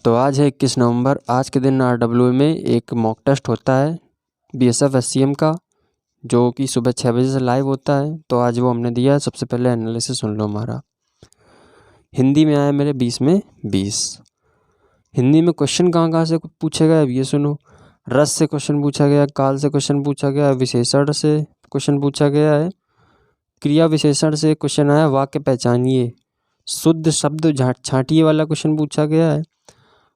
तो आज है 21 नवंबर। आज के दिन RWA में एक मॉक टेस्ट होता है BSF SCM का, जो कि सुबह 6 बजे से लाइव होता है। तो आज वो हमने दिया है। सबसे पहले एनालिसिस सुन लो हमारा। हिंदी में आया मेरे 20 में 20। हिंदी में क्वेश्चन कहाँ से पूछे गए अब ये सुनो। रस से क्वेश्चन पूछा गया, काल से क्वेश्चन पूछा गया, विशेषण से क्वेश्चन पूछा गया है, क्रिया विशेषण से क्वेश्चन आया, वाक्य पहचानिए, शुद्ध शब्द छांटिए वाला क्वेश्चन पूछा गया है,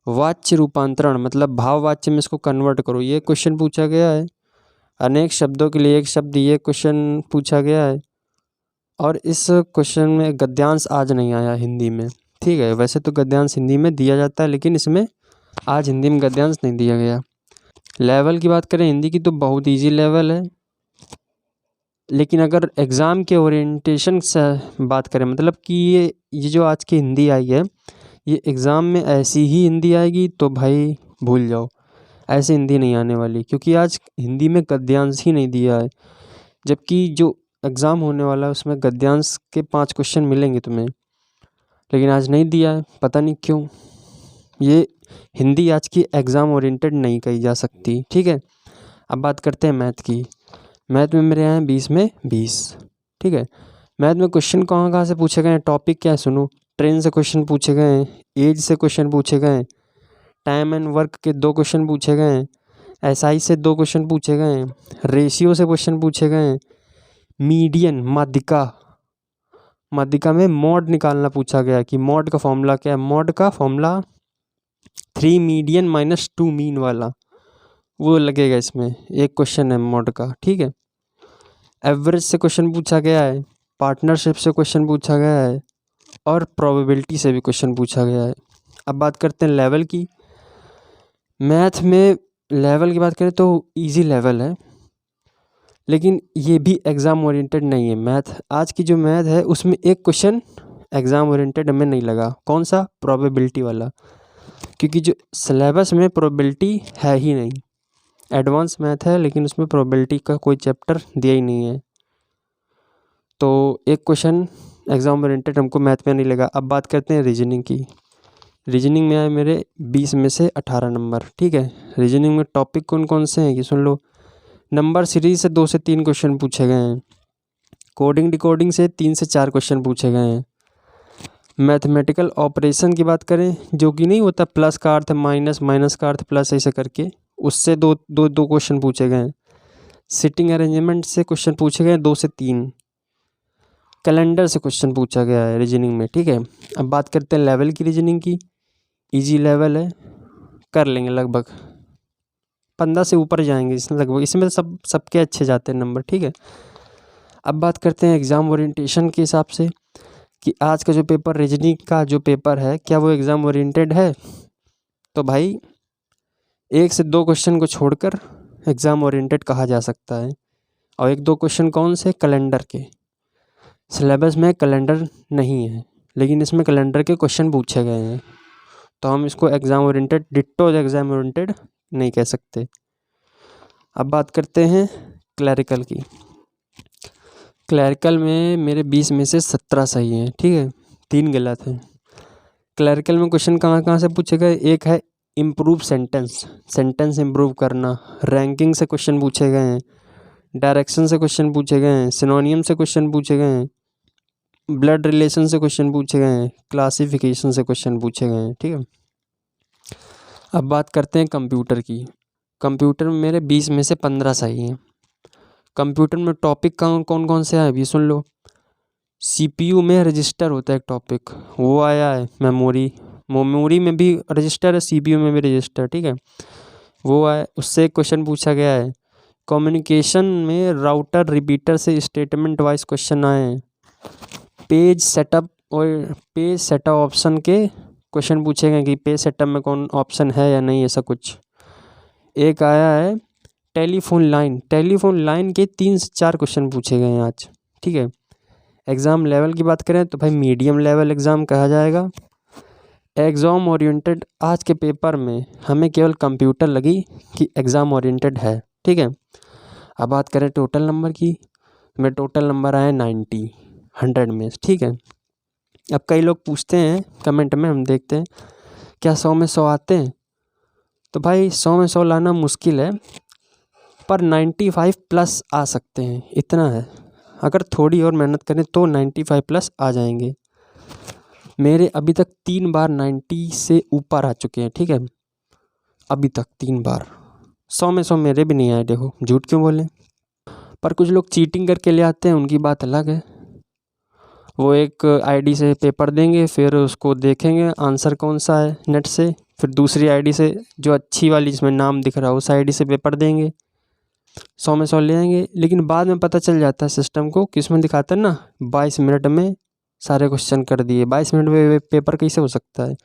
वाच्य रूपांतरण मतलब भाव वाच्य में इसको कन्वर्ट करो ये क्वेश्चन पूछा गया है, अनेक शब्दों के लिए एक शब्द ये क्वेश्चन पूछा गया है। और इस क्वेश्चन में गद्यांश आज नहीं आया हिंदी में, ठीक है। वैसे तो गद्यांश हिंदी में दिया जाता है, लेकिन इसमें आज हिंदी में गद्यांश नहीं दिया गया। लेवल की बात करें हिंदी की तो बहुत ईजी लेवल है, लेकिन अगर एग्ज़ाम के ओरिएंटेशन से बात करें मतलब कि ये जो आज की हिंदी आई है ये एग्ज़ाम में ऐसी ही हिंदी आएगी तो भाई भूल जाओ, ऐसी हिंदी नहीं आने वाली, क्योंकि आज हिंदी में गद्यांश ही नहीं दिया है। जबकि जो एग्ज़ाम होने वाला है उसमें गद्यांश के 5 क्वेश्चन मिलेंगे तुम्हें, लेकिन आज नहीं दिया है, पता नहीं क्यों। ये हिंदी आज की एग्ज़ाम ओरिएंटेड नहीं कही जा सकती, ठीक है। अब बात करते हैं मैथ की। मैथ में मेरे यहाँ 20 में 20, ठीक है। मैथ में क्वेश्चन कहाँ से पूछे गए हैं, टॉपिक क्या है सुनो। ट्रेन से क्वेश्चन पूछे गए हैं, एज से क्वेश्चन पूछे गए हैं, टाइम एंड वर्क के 2 क्वेश्चन पूछे गए हैं, SI से 2 क्वेश्चन पूछे गए हैं, रेशियो से क्वेश्चन पूछे गए हैं, मीडियन माध्यिका में मॉड निकालना पूछा गया कि मॉड का फॉर्मूला क्या है। मॉड का फॉर्मूला 3 मीडियन माइनस 2 मीन वाला वो लगेगा इसमें, एक क्वेश्चन है मॉड का, ठीक है। एवरेज से क्वेश्चन पूछा गया है, पार्टनरशिप से क्वेश्चन पूछा गया है और प्रोबेबिलिटी से भी क्वेश्चन पूछा गया है। अब बात करते हैं लेवल की। मैथ में लेवल की बात करें तो इजी लेवल है, लेकिन ये भी एग्ज़ाम ओरिएंटेड नहीं है। मैथ आज की जो मैथ है उसमें एक क्वेश्चन एग्ज़ाम ओरिएंटेड हमें नहीं लगा, कौन सा, प्रोबेबिलिटी वाला, क्योंकि जो सिलेबस में प्रोबेबिलिटी है ही नहीं। एडवांस मैथ है लेकिन उसमें प्रोबेबिलिटी का कोई चैप्टर दिया ही नहीं है, तो एक क्वेश्चन एग्ज़ाम ओरिएंटेड हमको मैथ में नहीं लगा। अब बात करते हैं रीजनिंग की। रीजनिंग में आए मेरे 20 में से 18 नंबर, ठीक है। रीजनिंग में टॉपिक कौन कौन से हैं कि सुन लो। नंबर सीरीज से 2 से 3 क्वेश्चन पूछे गए हैं, कोडिंग डिकोडिंग से 3 से 4 क्वेश्चन पूछे गए हैं। मैथमेटिकल ऑपरेशन की बात करें, जो कि नहीं होता प्लस का अर्थ माइनस, माइनस का अर्थ प्लस, ऐसे करके, उससे दो क्वेश्चन पूछे गए हैं। सिटिंग अरेंजमेंट से क्वेश्चन पूछे गए 2 से 3। कैलेंडर से क्वेश्चन पूछा गया है रीजनिंग में, ठीक है। अब बात करते हैं लेवल की। रीजनिंग की इजी लेवल है, कर लेंगे, लगभग 15 से ऊपर जाएंगे इसमें, लगभग इसमें सबके अच्छे जाते हैं नंबर, ठीक है। अब बात करते हैं एग्ज़ाम ओरिएंटेशन के हिसाब से कि आज का जो पेपर रीजनिंग का जो पेपर है क्या वो एग्ज़ाम ओरिएंटेड है। तो भाई 1 से 2 क्वेश्चन को छोड़कर एग्ज़ाम ओरिएंटेड कहा जा सकता है। और 1-2 क्वेश्चन कौन से, कैलेंडर के। सिलेबस में कैलेंडर नहीं है, लेकिन इसमें कैलेंडर के क्वेश्चन पूछे गए हैं, तो हम इसको exam oriented, ditto exam oriented नहीं कह सकते। अब बात करते हैं क्लैरिकल की। क्लैरिकल में मेरे 20 में से 17 सही हैं, ठीक है, 3 गलत हैं। क्लैरिकल में क्वेश्चन कहाँ से पूछे गए, एक है इम्प्रूव सेंटेंस इम्प्रूव करना, रैंकिंग से क्वेश्चन पूछे गए हैं, डायरेक्शन से क्वेश्चन पूछे गए हैं, सिनोनियम से क्वेश्चन पूछे गए हैं, ब्लड रिलेशन से क्वेश्चन पूछे गए हैं, क्लासिफिकेशन से क्वेश्चन पूछे गए हैं, ठीक है। अब बात करते हैं कंप्यूटर की। कंप्यूटर में मेरे 20 में से 15 सही हैं। कंप्यूटर में टॉपिक कौन कौन से आए ये सुन लो। CPU में रजिस्टर होता है एक टॉपिक, वो आया है। मेमोरी में भी रजिस्टर है, CPU में भी रजिस्टर, ठीक है, वो आया, उससे एक क्वेश्चन पूछा गया है। कम्युनिकेशन में राउटर रिपीटर से स्टेटमेंट वाइज क्वेश्चन आए हैं। पेज सेटअप ऑप्शन के क्वेश्चन पूछे गए कि पेज सेटअप में कौन ऑप्शन है या नहीं, ऐसा कुछ। एक आया है टेलीफोन लाइन के 3 से 4 क्वेश्चन पूछे गए हैं आज, ठीक है। एग्ज़ाम लेवल की बात करें तो भाई मीडियम लेवल एग्ज़ाम कहा जाएगा। एग्ज़ाम ओरिएंटेड आज के पेपर में हमें केवल कंप्यूटर लगी कि एग्ज़ाम ओरिएंटेड है, ठीक है। अब बात करें टोटल नंबर की, मेरे टोटल नंबर आए 90 100 में, ठीक है। अब कई लोग पूछते हैं कमेंट में, हम देखते हैं क्या 100 में 100 आते हैं? तो भाई 100 में 100 लाना मुश्किल है, पर 95 प्लस आ सकते हैं, इतना है। अगर थोड़ी और मेहनत करें तो 95 प्लस आ जाएंगे। मेरे अभी तक 3 बार 90 से ऊपर आ चुके हैं, ठीक है, अभी तक 3 बार। 100 में 100 मेरे भी नहीं आए, देखो झूठ क्यों बोले। पर कुछ लोग चीटिंग करके ले आते हैं, उनकी बात अलग है। वो एक आईडी से पेपर देंगे, फिर उसको देखेंगे आंसर कौन सा है नेट से, फिर दूसरी आईडी से जो अच्छी वाली जिसमें नाम दिख रहा है उस आईडी से पेपर देंगे, 100 में 100 ले आएंगे। लेकिन बाद में पता चल जाता है सिस्टम को, किसमें दिखाता है ना 22 मिनट में सारे क्वेश्चन कर दिए। 22 मिनट में पेपर कैसे हो सकता है?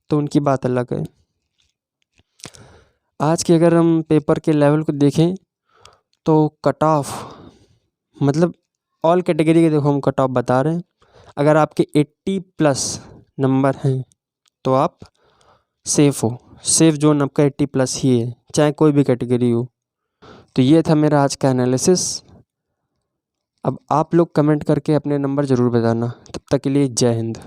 तो उनकी बात अलग है। आज के अगर हम पेपर के लेवल को देखें तो कट ऑफ, मतलब ऑल कैटेगरी के देखो हम कट ऑफ बता रहे हैं। अगर आपके 80 प्लस नंबर हैं तो आप सेफ़ हो, सेफ़ जोन आपका 80 प्लस ही है, चाहे कोई भी कैटेगरी हो। तो ये था मेरा आज का एनालिसिस। अब आप लोग कमेंट करके अपने नंबर ज़रूर बताना। तब तक के लिए जय हिंद।